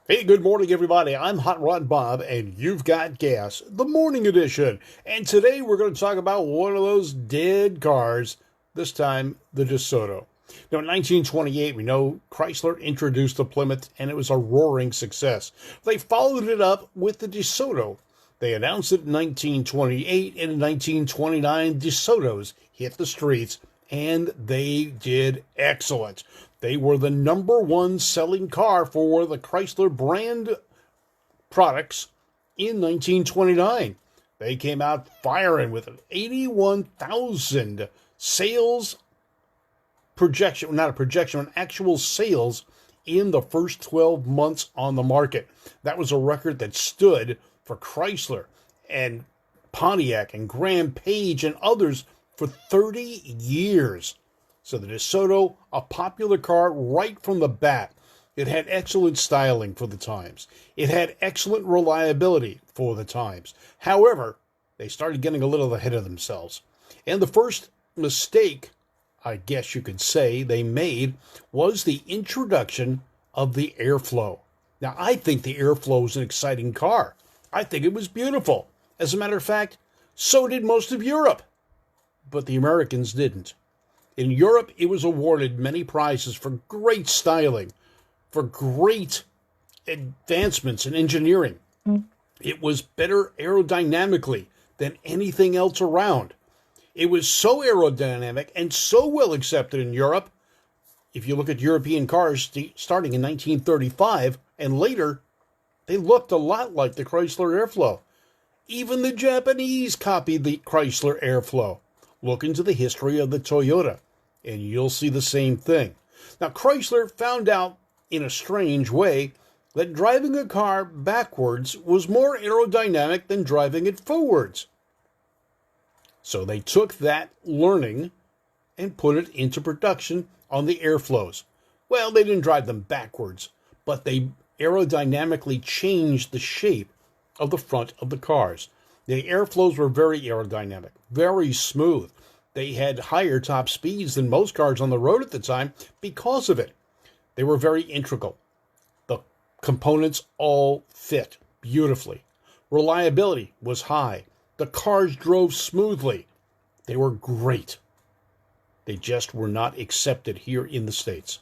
Hey, good morning, everybody. I'm Hot Rod Bob, and you've got gas, the morning edition. And today we're going to talk about one of those dead cars, this time the DeSoto. Now, in 1928, we know Chrysler introduced the Plymouth, and it was a roaring success. They followed it up with the DeSoto. They announced it in 1928, and in 1929, DeSotos hit the streets, and they did excellent. They were the number one selling car for the Chrysler brand products in 1929. They came out firing with an 81,000 sales projection, not a projection, an actual sales in the first 12 months on the market. That was a record that stood for Chrysler and Pontiac and Graham Page and others for 30 years. So the DeSoto, a popular car right from the bat. It had excellent styling for the times. It had excellent reliability for the times. However, they started getting a little ahead of themselves. And the first mistake, I guess you could say, they made was the introduction of the airflow. Now, I think the airflow is an exciting car. I think it was beautiful. As a matter of fact, so did most of Europe. But the Americans didn't. In Europe, it was awarded many prizes for great styling, for great advancements in engineering. It was better aerodynamically than anything else around. It was so aerodynamic and so well accepted in Europe. If you look at European cars starting in 1935 and later, they looked a lot like the Chrysler Airflow. Even the Japanese copied the Chrysler Airflow. Look into the history of the Toyota, and you'll see the same thing. Now, Chrysler found out in a strange way that driving a car backwards was more aerodynamic than driving it forwards. So they took that learning and put it into production on the airflows. Well, they didn't drive them backwards, but they aerodynamically changed the shape of the front of the cars. The airflows were very aerodynamic, very smooth. They had higher top speeds than most cars on the road at the time because of it. They were very integral. The components all fit beautifully. Reliability was high. The cars drove smoothly. They were great. They just were not accepted here in the States.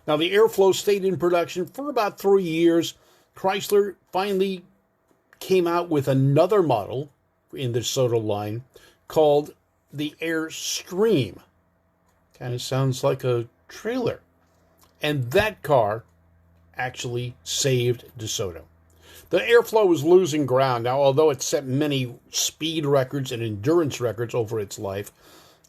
Now, the airflow stayed in production for about 3 years. Chrysler finally came out with another model in the DeSoto line called the Airstream. Kind of sounds like a trailer. And that car actually saved DeSoto. The Airflow was losing ground. Now, although it set many speed records and endurance records over its life,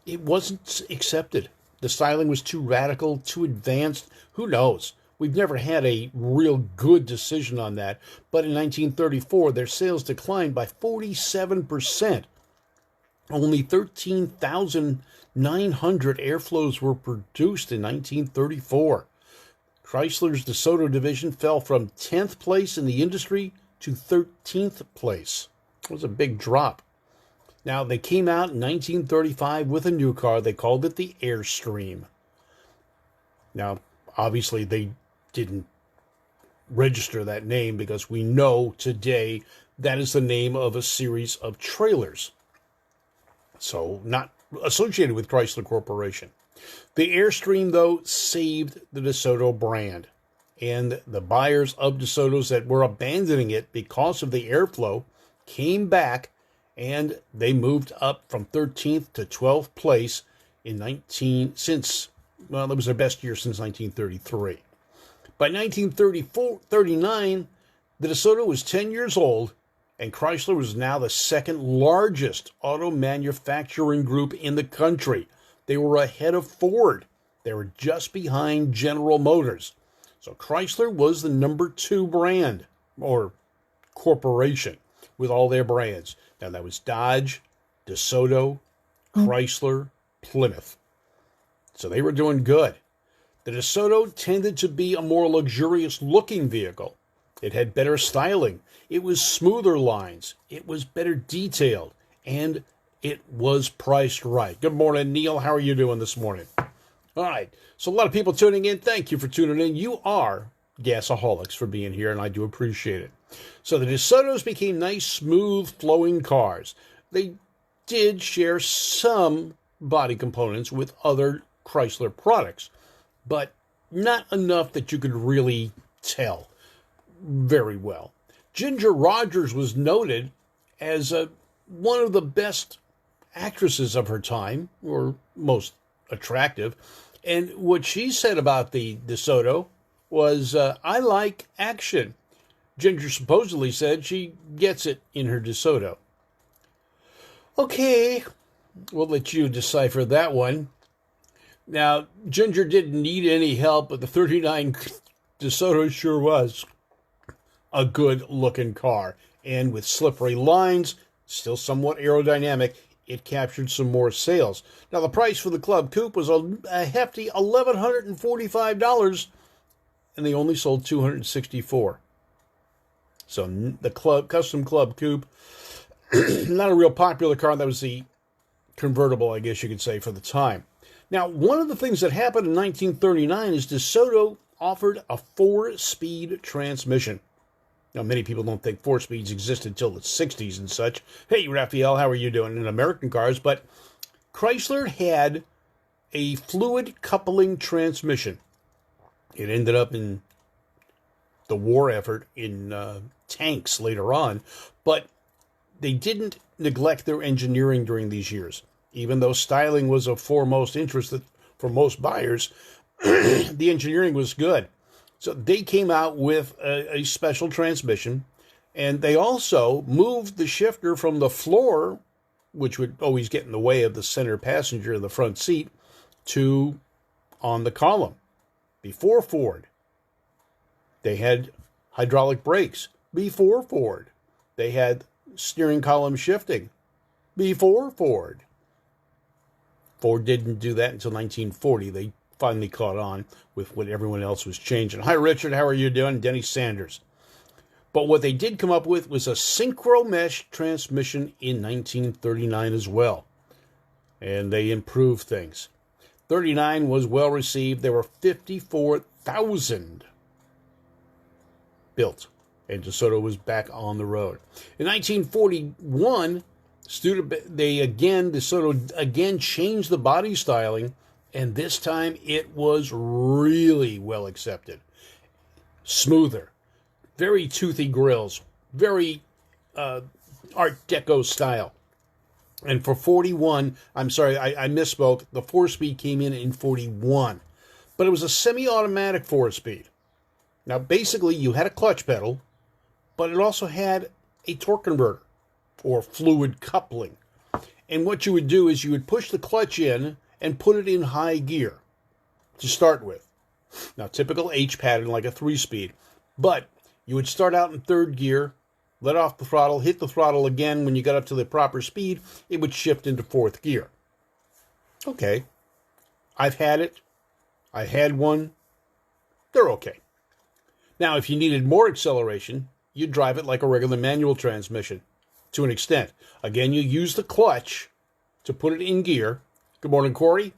it wasn't accepted. The styling was too radical, too advanced. Who knows? We've never had a real good decision on that. But in 1934, their sales declined by 47%. Only 13,900 Airflows were produced in 1934. Chrysler's DeSoto division fell from 10th place in the industry to 13th place. It was a big drop. Now, they came out in 1935 with a new car. They called it the Airstream. Now, obviously, they didn't register that name because we know today that is the name of a series of trailers. So, not associated with Chrysler Corporation. The Airstream, though, saved the DeSoto brand. And the buyers of DeSotos that were abandoning it because of the airflow came back, and they moved up from 13th to 12th place in that was their best year since 1933. By 1939, the DeSoto was 10 years old, and Chrysler was now the second largest auto manufacturing group in the country. They were ahead of Ford. They were just behind General Motors. So Chrysler was the number 2 brand, or corporation, with all their brands. Now that was Dodge, DeSoto, Chrysler, Plymouth. So they were doing good. The DeSoto tended to be a more luxurious looking vehicle. It had better styling. It was smoother lines. It was better detailed. And it was priced right. Good morning, Neil. How are you doing this morning? All right. So a lot of people tuning in. Thank you for tuning in. You are Gasaholics for being here, and I do appreciate it. So the DeSotos became nice, smooth, flowing cars. They did share some body components with other Chrysler products, but not enough that you could really tell very well. Ginger Rogers was noted as one of the best actresses of her time, or most attractive, and what she said about the DeSoto was, I like action. Ginger supposedly said she gets it in her DeSoto. Okay, we'll let you decipher that one. Now, Ginger didn't need any help, but the 39 DeSoto sure was a good-looking car. And with slippery lines, still somewhat aerodynamic, it captured some more sales. Now, the price for the Club Coupe was a hefty $1,145, and they only sold 264. So the Custom Club Coupe, not a real popular car. That was the convertible, I guess you could say, for the time. Now, one of the things that happened in 1939 is DeSoto offered a 4-speed transmission. Now, many people don't think 4 speeds existed until the 60s and such. Hey, Raphael, how are you doing in American cars? But Chrysler had a fluid coupling transmission. It ended up in the war effort in tanks later on, but they didn't neglect their engineering during these years. Even though styling was of foremost interest for most buyers, the engineering was good. So they came out with a special transmission, and they also moved the shifter from the floor, which would always get in the way of the center passenger in the front seat, to on the column. Before Ford, they had hydraulic brakes. Before Ford, they had steering column shifting. Before Ford. Ford didn't do that until 1940. They finally caught on with what everyone else was changing. Hi, Richard. How are you doing? Denny Sanders. But what they did come up with was a synchro mesh transmission in 1939 as well. And they improved things. 39 was well received. There were 54,000 built. And DeSoto was back on the road. In 1941, DeSoto again changed the body styling, and this time it was really well accepted. Smoother, very toothy grills, very Art Deco style. And for 41, I'm sorry, I misspoke. The 4-speed came in 41. But it was a semi-automatic 4-speed. Now, basically, you had a clutch pedal, but it also had a torque converter, or fluid coupling. And what you would do is you would push the clutch in and put it in high gear to start with. Now, typical H pattern like a 3-speed. But you would start out in 3rd gear, let off the throttle, hit the throttle again. When you got up to the proper speed, it would shift into 4th gear. Okay. I've had it. I had one. They're okay. Now, if you needed more acceleration, you'd drive it like a regular manual transmission to an extent. Again, you use the clutch to put it in gear. Good morning, Corey.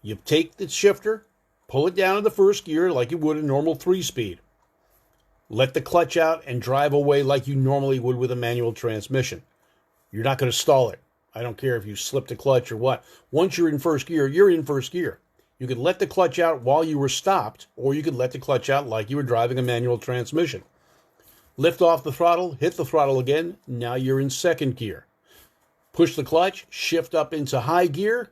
You take the shifter, pull it down to the 1st gear like you would a normal 3-speed. Let the clutch out and drive away like you normally would with a manual transmission. You're not going to stall it. I don't care if you slipped the clutch or what. Once you're in 1st gear, you're in 1st gear. You could let the clutch out while you were stopped, or you could let the clutch out like you were driving a manual transmission. Lift off the throttle, hit the throttle again. Now you're in 2nd gear. Push the clutch, shift up into high gear.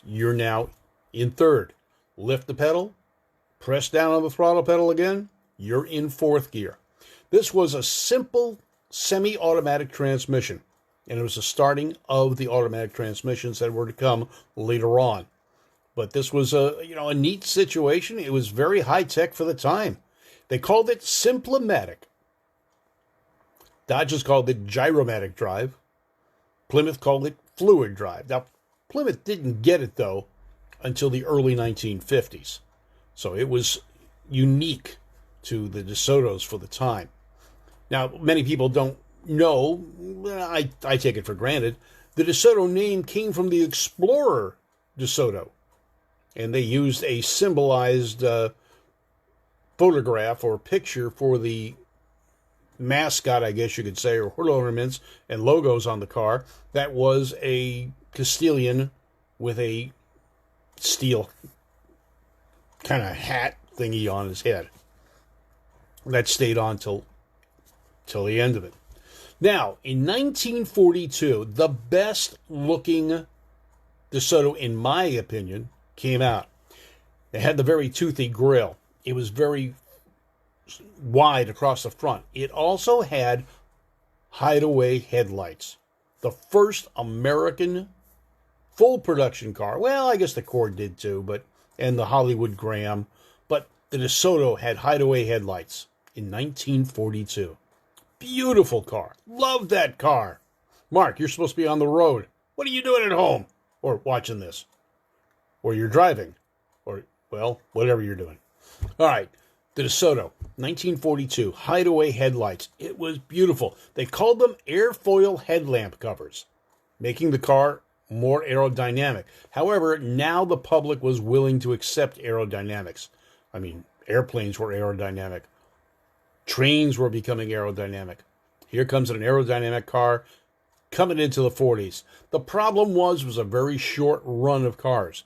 You're now in 3rd. Lift the pedal, press down on the throttle pedal again. You're in 4th gear. This was a simple semi-automatic transmission, and it was the starting of the automatic transmissions that were to come later on. But this was a neat situation. It was very high-tech for the time. They called it Simplematic. Dodge called it Gyromatic drive. Plymouth called it Fluid drive. Now, Plymouth didn't get it, though, until the early 1950s. So it was unique to the DeSotos for the time. Now, many people don't know, I take it for granted, the DeSoto name came from the explorer DeSoto. And they used a symbolized photograph or picture for the mascot, I guess you could say, or ornaments and logos on the car. That was a Castilian with a steel kind of hat thingy on his head. That stayed on till the end of it. Now, in 1942, the best looking DeSoto, in my opinion, came out. It had the very toothy grill. It was very wide across the front. It also had hideaway headlights. The first American full production car. Well, I guess the Accord did too, and the Hollywood Graham. But the DeSoto had hideaway headlights in 1942. Beautiful car. Love that car. Mark, you're supposed to be on the road. What are you doing at home? Or watching this? Or you're driving? Or, well, whatever you're doing. All right. The DeSoto, 1942, hideaway headlights. It was beautiful. They called them airfoil headlamp covers, making the car more aerodynamic. However, now the public was willing to accept aerodynamics. I mean, airplanes were aerodynamic. Trains were becoming aerodynamic. Here comes an aerodynamic car coming into the 40s. The problem was a very short run of cars.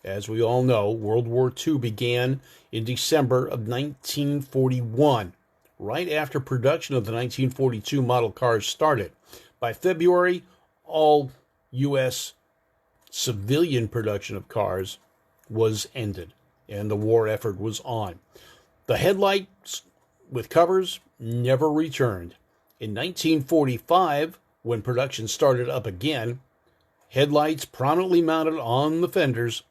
As we all know, World War II began in December of 1941, right after production of the 1942 model cars started. By February, all U.S. civilian production of cars was ended, and the war effort was on. The headlights with covers never returned. In 1945, when production started up again, headlights prominently mounted on the fenders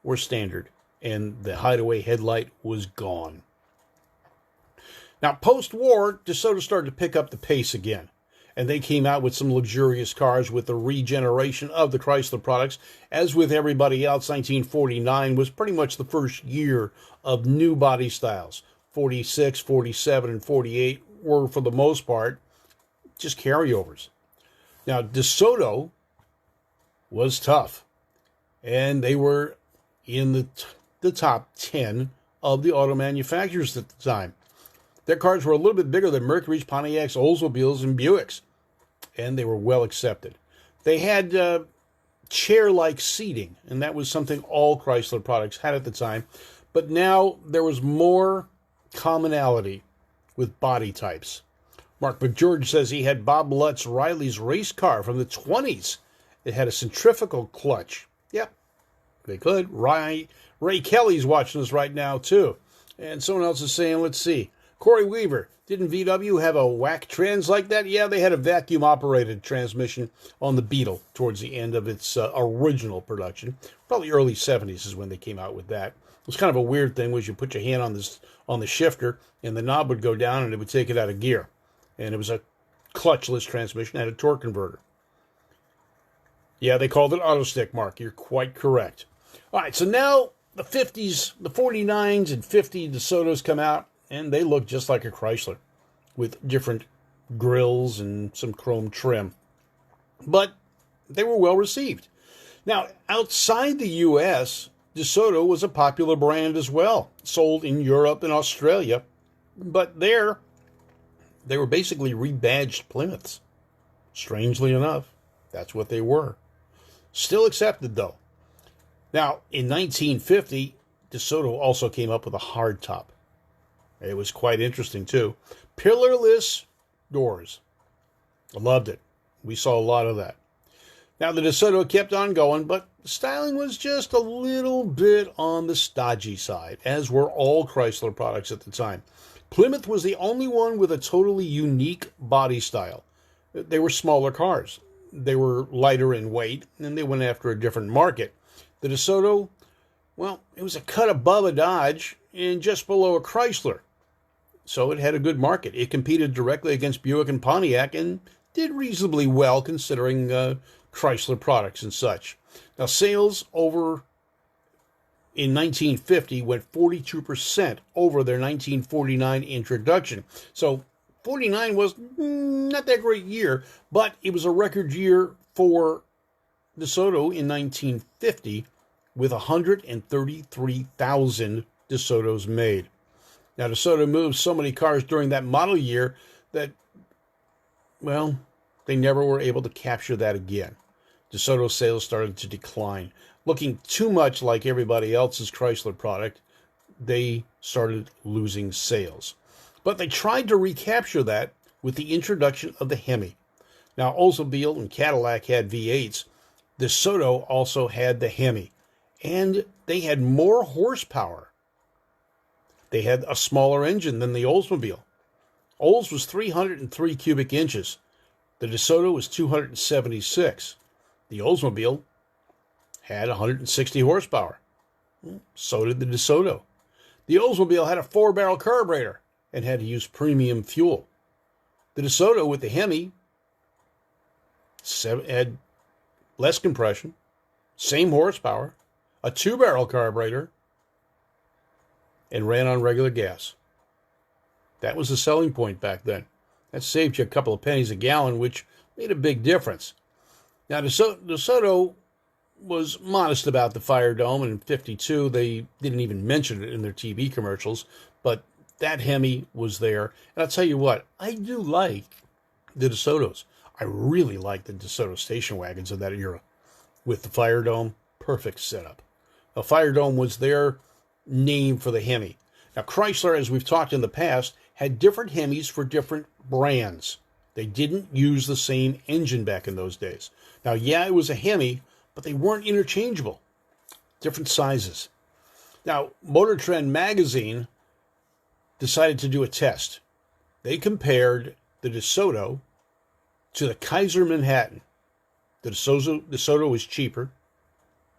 were standard, and the hideaway headlight was gone. Now, post-war, DeSoto started to pick up the pace again, and they came out with some luxurious cars with the regeneration of the Chrysler products. As with everybody else, 1949 was pretty much the first year of new body styles. 46, 47, and 48 were, for the most part, just carryovers. Now, DeSoto was tough, and they were in the top 10 of the auto manufacturers at the time. Their cars were a little bit bigger than Mercury's, Pontiacs, Oldsmobiles, and Buicks, and they were well accepted. They had chair-like seating, and that was something all Chrysler products had at the time. But now there was more commonality with body types. Mark McGeorge says he had Bob Lutz Riley's race car from the 20s. It had a centrifugal clutch. Yep, they could. Ray Kelly's watching us right now, too. And someone else is saying, let's see. Corey Weaver, didn't VW have a whack trans like that? Yeah, they had a vacuum-operated transmission on the Beetle towards the end of its original production. Probably early 70s is when they came out with that. It was kind of a weird thing, was you put your hand on the shifter, and the knob would go down, and it would take it out of gear. And it was a clutchless transmission, had a torque converter. Yeah, they called it auto stick, Mark. You're quite correct. All right, so now the 50s, the 49s and 50 DeSotos come out, and they look just like a Chrysler with different grills and some chrome trim. But they were well received. Now, outside the U.S., DeSoto was a popular brand as well, sold in Europe and Australia. But there, they were basically rebadged Plymouths. Strangely enough, that's what they were. Still accepted, though. Now, in 1950, DeSoto also came up with a hardtop. It was quite interesting, too. Pillarless doors. I loved it. We saw a lot of that. Now, the DeSoto kept on going, but the styling was just a little bit on the stodgy side, as were all Chrysler products at the time. Plymouth was the only one with a totally unique body style. They were smaller cars. They were lighter in weight, and they went after a different market. The DeSoto, well, it was a cut above a Dodge and just below a Chrysler. So it had a good market. It competed directly against Buick and Pontiac and did reasonably well considering Chrysler products and such. Now, sales over in 1950 went 42% over their 1949 introduction. So 49 was not that great year, but it was a record year for DeSoto in 1950 with 133,000 DeSotos made. Now, DeSoto moved so many cars during that model year that, well, they never were able to capture that again. DeSoto sales started to decline. Looking too much like everybody else's Chrysler product, they started losing sales. But they tried to recapture that with the introduction of the Hemi. Now, Oldsmobile and Cadillac had V8s. DeSoto also had the Hemi, and they had more horsepower. They had a smaller engine than the Oldsmobile. Olds was 303 cubic inches. The DeSoto was 276. The Oldsmobile had 160 horsepower. So did the DeSoto. The Oldsmobile had a 4-barrel carburetor and had to use premium fuel. The DeSoto with the Hemi had less compression, same horsepower, a 2-barrel carburetor, and ran on regular gas. That was the selling point back then. That saved you a couple of pennies a gallon, which made a big difference. Now, DeSoto was modest about the fire dome, and in 52, they didn't even mention it in their TV commercials, but that Hemi was there. And I'll tell you what, I do like the DeSotos. I really like the DeSoto station wagons of that era. With the fire dome, perfect setup. A fire dome was their name for the Hemi. Now, Chrysler, as we've talked in the past, had different Hemis for different brands. They didn't use the same engine back in those days. Now, yeah, it was a Hemi, but they weren't interchangeable. Different sizes. Now, Motor Trend magazine decided to do a test. They compared the DeSoto to the Kaiser Manhattan. The DeSoto was cheaper.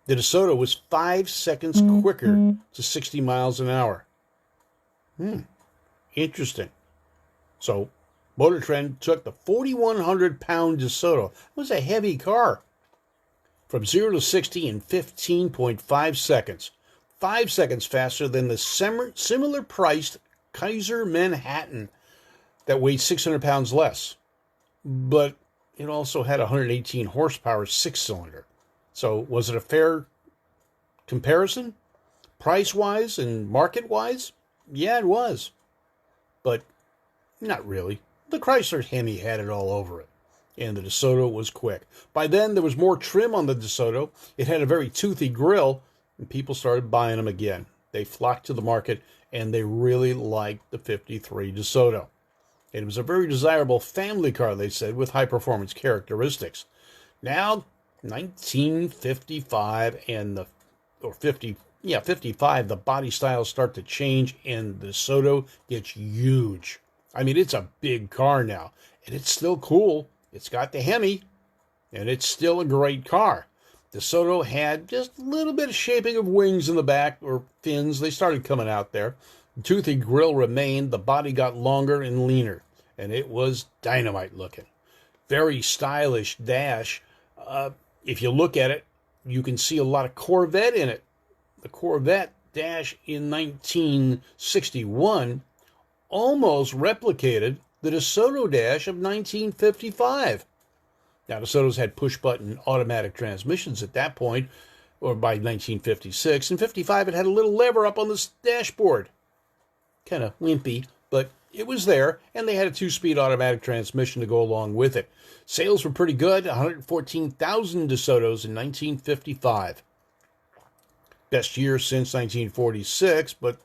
The DeSoto was 5 seconds quicker to 60 miles an hour. Interesting. So, Motor Trend took the 4,100-pound DeSoto. It was a heavy car. From 0 to 60 in 15.5 seconds. 5 seconds faster than the similar-priced Kaiser Manhattan that weighed 600 pounds less. But it also had 118 horsepower 6-cylinder. So was it a fair comparison? Price-wise and market-wise? Yeah, it was. But not really. The Chrysler Hemi had it all over it. And the DeSoto was quick. By then, there was more trim on the DeSoto. It had a very toothy grill, and people started buying them again. They flocked to the market, and they really liked the 53 DeSoto. It was a very desirable family car, they said, with high-performance characteristics. Now, 1955 and 55, the body styles start to change, and the DeSoto gets huge. I mean, it's a big car now, and it's still cool. It's got the Hemi, and it's still a great car. DeSoto had just a little bit of shaping of wings in the back, or fins. They started coming out there. The toothy grille remained. The body got longer and leaner, and it was dynamite looking. Very stylish dash. If you look at it, you can see a lot of Corvette in it. The Corvette dash in 1961 almost replicated the DeSoto dash of 1955. Now, DeSotos had push-button automatic transmissions at that point, or by 1956. In 55, it had a little lever up on the dashboard. Kind of wimpy, but it was there, and they had a 2-speed automatic transmission to go along with it. Sales were pretty good, 114,000 DeSotos in 1955. Best year since 1946, but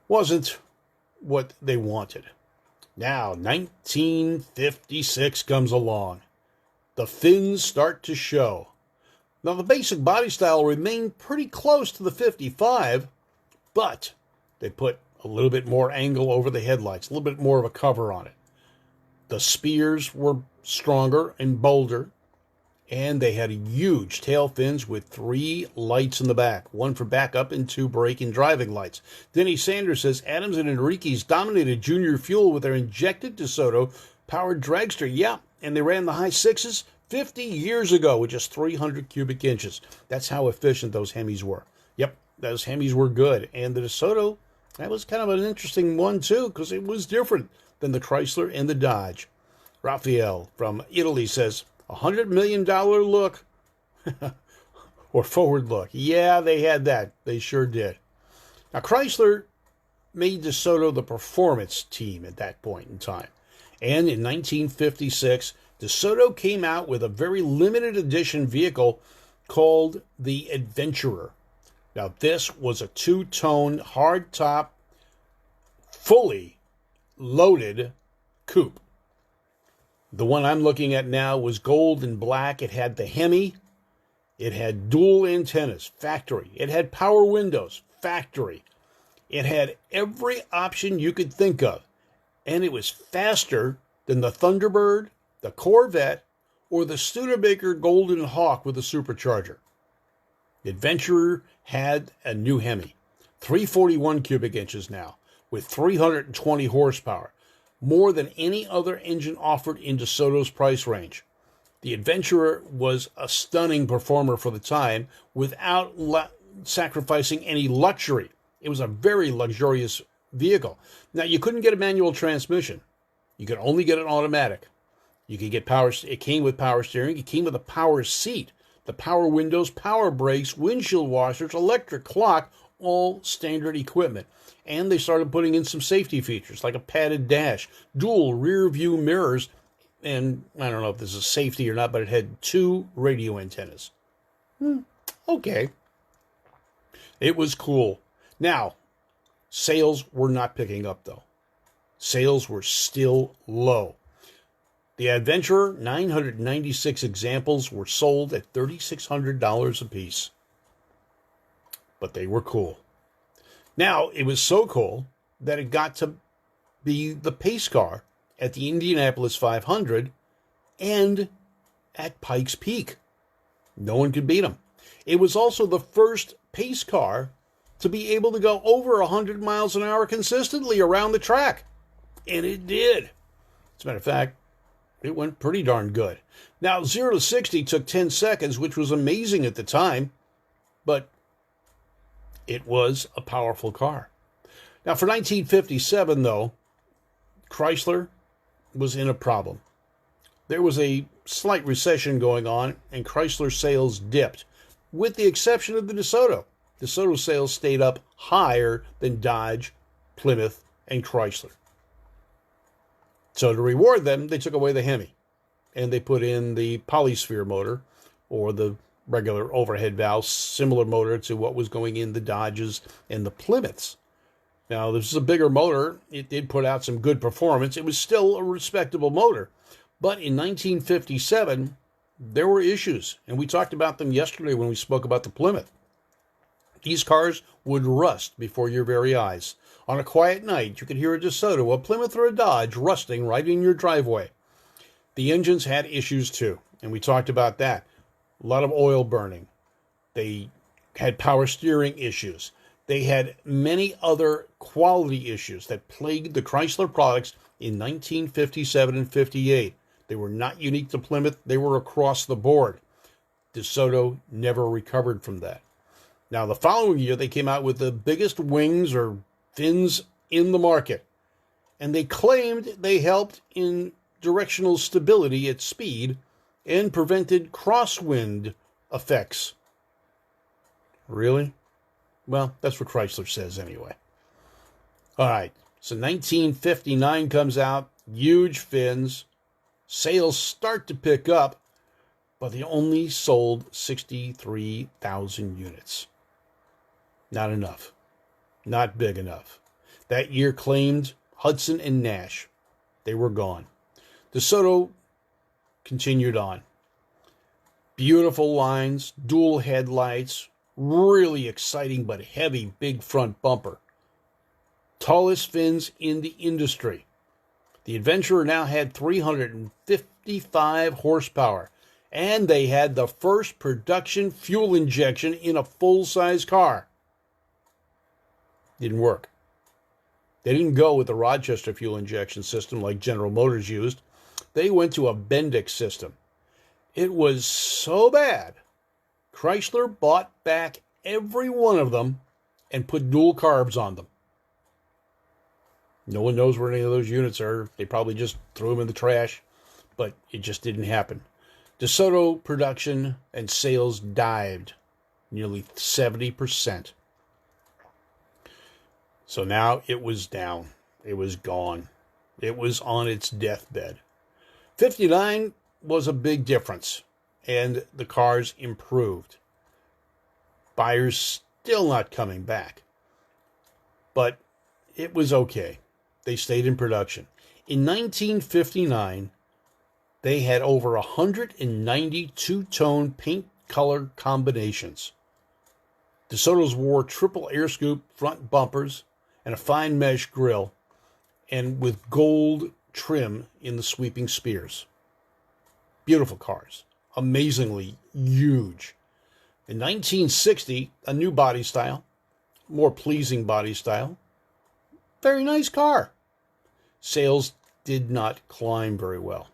wasn't what they wanted. Now, 1956 comes along. The fins start to show. Now, the basic body style remained pretty close to the 55, but they put a little bit more angle over the headlights, a little bit more of a cover on it. The spears were stronger and bolder, and they had huge tail fins with 3 lights in the back, 1 for backup and 2 brake and driving lights. Denny Sanders says Adams and Enriquez dominated junior fuel with their injected DeSoto powered dragster. Yeah, and they ran the high 6s 50 years ago with just 300 cubic inches. That's how efficient those Hemis were. Yep, those Hemis were good. And the DeSoto, that was kind of an interesting one too, because it was different than the Chrysler and the Dodge. Raphael from Italy says, $100 million look or forward look. Yeah, they had that. They sure did. Now, Chrysler made DeSoto the performance team at that point in time. And in 1956, DeSoto came out with a very limited edition vehicle called the Adventurer. Now, this was a two-tone, hard-top, fully loaded coupe. The one I'm looking at now was gold and black. It had the Hemi. It had dual antennas, factory. It had power windows, factory. It had every option you could think of. And it was faster than the Thunderbird, the Corvette, or the Studebaker Golden Hawk with a supercharger. The Adventurer had a new Hemi, 341 cubic inches now, with 320 horsepower, more than any other engine offered in DeSoto's price range. The Adventurer was a stunning performer for the time without sacrificing any luxury. It was a very luxurious vehicle. Now, you couldn't get a manual transmission. You could only get an automatic. You could get power. It came with power steering. It came with a power seat, the power windows, power brakes, windshield washers, electric clock, all standard equipment. And they started putting in some safety features like a padded dash, dual rear view mirrors, and I don't know if this is safety or not, but it had 2 radio antennas. Okay. It was cool. Now, sales were not picking up, though. Sales were still low. The Adventurer, 996 examples were sold at $3,600 apiece. But they were cool. Now, it was so cool that it got to be the pace car at the Indianapolis 500 and at Pikes Peak. No one could beat them. It was also the first pace car to be able to go over 100 miles an hour consistently around the track. And it did. As a matter of fact, it went pretty darn good. Now, 0 to 60 took 10 seconds, which was amazing at the time, but it was a powerful car. Now, for 1957, though, Chrysler was in a problem. There was a slight recession going on, and Chrysler sales dipped, with the exception of the DeSoto. DeSoto sales stayed up higher than Dodge, Plymouth, and Chrysler. So to reward them, they took away the Hemi, and they put in the Polysphere motor, or the regular overhead valve, similar motor to what was going in the Dodges and the Plymouths. Now, this is a bigger motor. It did put out some good performance. It was still a respectable motor. But in 1957, there were issues, and we talked about them yesterday when we spoke about the Plymouth. These cars would rust before your very eyes. On a quiet night, you could hear a DeSoto, a Plymouth, or a Dodge rusting right in your driveway. The engines had issues too, and we talked about that. A lot of oil burning. They had power steering issues. They had many other quality issues that plagued the Chrysler products in 1957 and 58. They were not unique to Plymouth. They were across the board. DeSoto never recovered from that. Now, the following year, they came out with the biggest wings or fins in the market, and they claimed they helped in directional stability at speed and prevented crosswind effects. Really? Well, that's what Chrysler says anyway. All right, so 1959 comes out, huge fins, sales start to pick up, but they only sold 63,000 units. Not enough. Not big enough. That year claimed Hudson and Nash. They were gone. DeSoto continued on. Beautiful lines, dual headlights, really exciting but heavy big front bumper. Tallest fins in the industry. The Adventurer now had 355 horsepower, and they had the first production fuel injection in a full-size car. Didn't work. They didn't go with the Rochester fuel injection system like General Motors used. They went to a Bendix system. It was so bad, Chrysler bought back every one of them and put dual carbs on them. No one knows where any of those units are. They probably just threw them in the trash, but it just didn't happen. DeSoto production and sales dived nearly 70%. So now it was down. It was gone. It was on its deathbed. 59 was a big difference, and the cars improved. Buyers still not coming back. But it was okay. They stayed in production. In 1959, they had over 192 tone paint color combinations. DeSoto's wore triple air scoop front bumpers and a fine mesh grille, and with gold trim in the sweeping spears. Beautiful cars. Amazingly huge. In 1960, a new body style, more pleasing body style. Very nice car. Sales did not climb very well.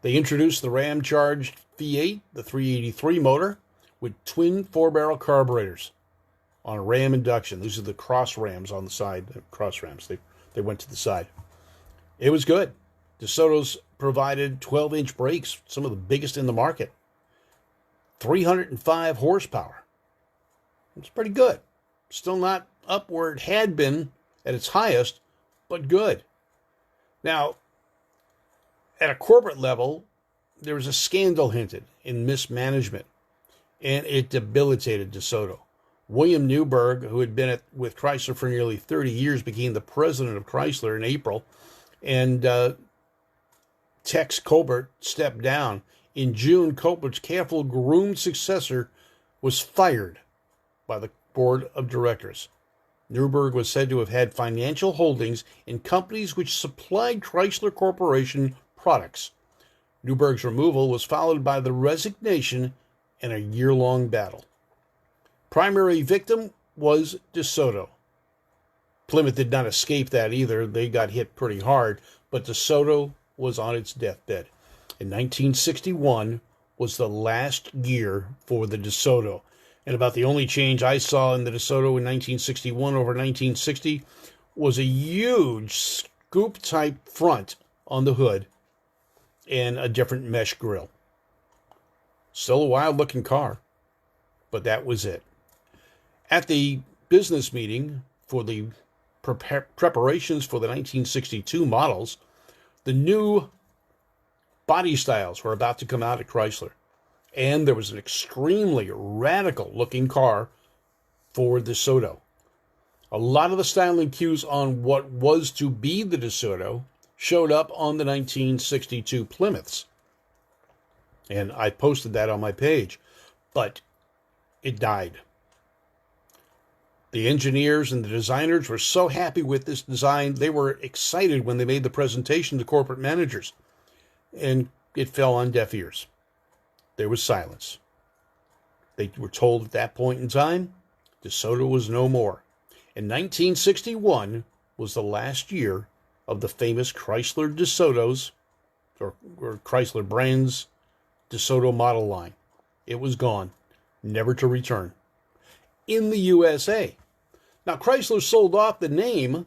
They introduced the Ram-charged V8, the 383 motor, with twin 4-barrel carburetors on a Ram induction. These are the cross rams on the side. Cross rams. They went to the side. It was good. DeSoto's provided 12-inch brakes, some of the biggest in the market. 305 horsepower. It's pretty good. Still not up where it had been at its highest, but good. Now, at a corporate level, there was a scandal hinted in mismanagement, and it debilitated DeSoto. William Newberg, who had been with Chrysler for nearly 30 years, became the president of Chrysler in April, and Tex Colbert stepped down. In June, Colbert's careful groomed successor was fired by the board of directors. Newberg was said to have had financial holdings in companies which supplied Chrysler Corporation products. Newberg's removal was followed by the resignation and a year-long battle. Primary victim was DeSoto. Plymouth did not escape that either. They got hit pretty hard, but DeSoto was on its deathbed. In 1961 was the last year for the DeSoto. And about the only change I saw in the DeSoto in 1961 over 1960 was a huge scoop-type front on the hood and a different mesh grille. Still a wild-looking car, but that was it. At the business meeting for the preparations for the 1962 models, the new body styles were about to come out at Chrysler. And there was an extremely radical-looking car for DeSoto. A lot of the styling cues on what was to be the DeSoto showed up on the 1962 Plymouths. And I posted that on my page. But it died. The engineers and the designers were so happy with this design, they were excited when they made the presentation to corporate managers. And it fell on deaf ears. There was silence. They were told at that point in time, DeSoto was no more. And 1961 was the last year of the famous Chrysler DeSotos, or Chrysler brands DeSoto model line. It was gone, never to return. In the USA. Now, Chrysler sold off the name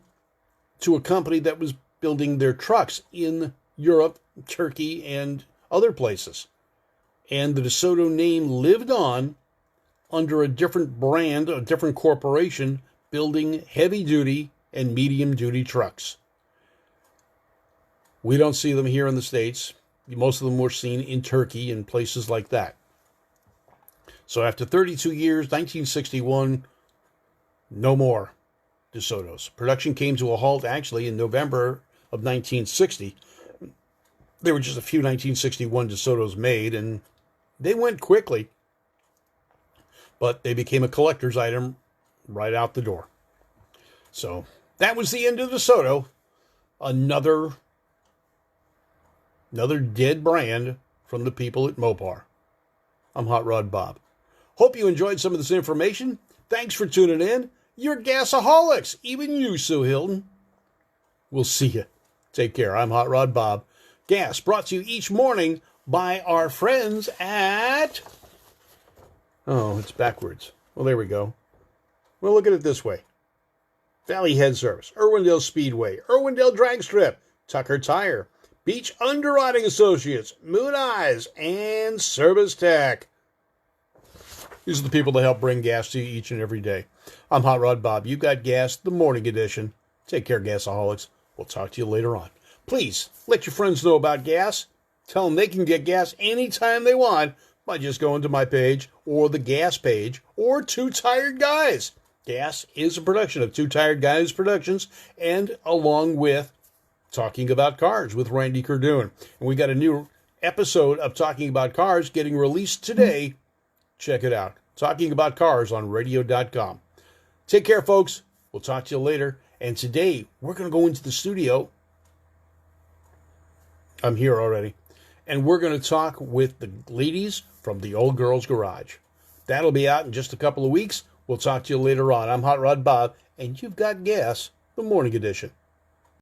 to a company that was building their trucks in Europe, Turkey, and other places. And the DeSoto name lived on under a different brand, a different corporation, building heavy-duty and medium-duty trucks. We don't see them here in the States. Most of them were seen in Turkey and places like that. So after 32 years, 1961, no more DeSotos. Production came to a halt actually in November of 1960. There were just a few 1961 DeSotos made, and they went quickly, but they became a collector's item right out the door. So that was the end of DeSoto. Another dead brand from the people at Mopar. I'm Hot Rod Bob. Hope you enjoyed some of this information. Thanks for tuning in. You're gasaholics, even you, Sue Hilton. We'll see you. Take care. I'm Hot Rod Bob. Gas brought to you each morning by our friends at... Oh, it's backwards. Well, there we go. Well, look at it this way. Valley Head Service, Irwindale Speedway, Irwindale Drag Strip, Tucker Tire, Beach Underwriting Associates, Moon Eyes, and Service Tech. These are the people that help bring gas to you each and every day. I'm Hot Rod Bob. You got gas, the morning edition. Take care, gasaholics. We'll talk to you later on. Please let your friends know about gas. Tell them they can get gas anytime they want by just going to my page or the gas page or Two Tired Guys. Gas is a production of Two Tired Guys Productions, and along with Talking About Cars with Randy Cardoon. And we got a new episode of Talking About Cars getting released today. Check it out. Talking About Cars on radio.com. Take care, folks. We'll talk to you later. And today, we're going to go into the studio. I'm here already. And we're going to talk with the ladies from the Old Girls Garage. That'll be out in just a couple of weeks. We'll talk to you later on. I'm Hot Rod Bob, and you've got gas, the morning edition.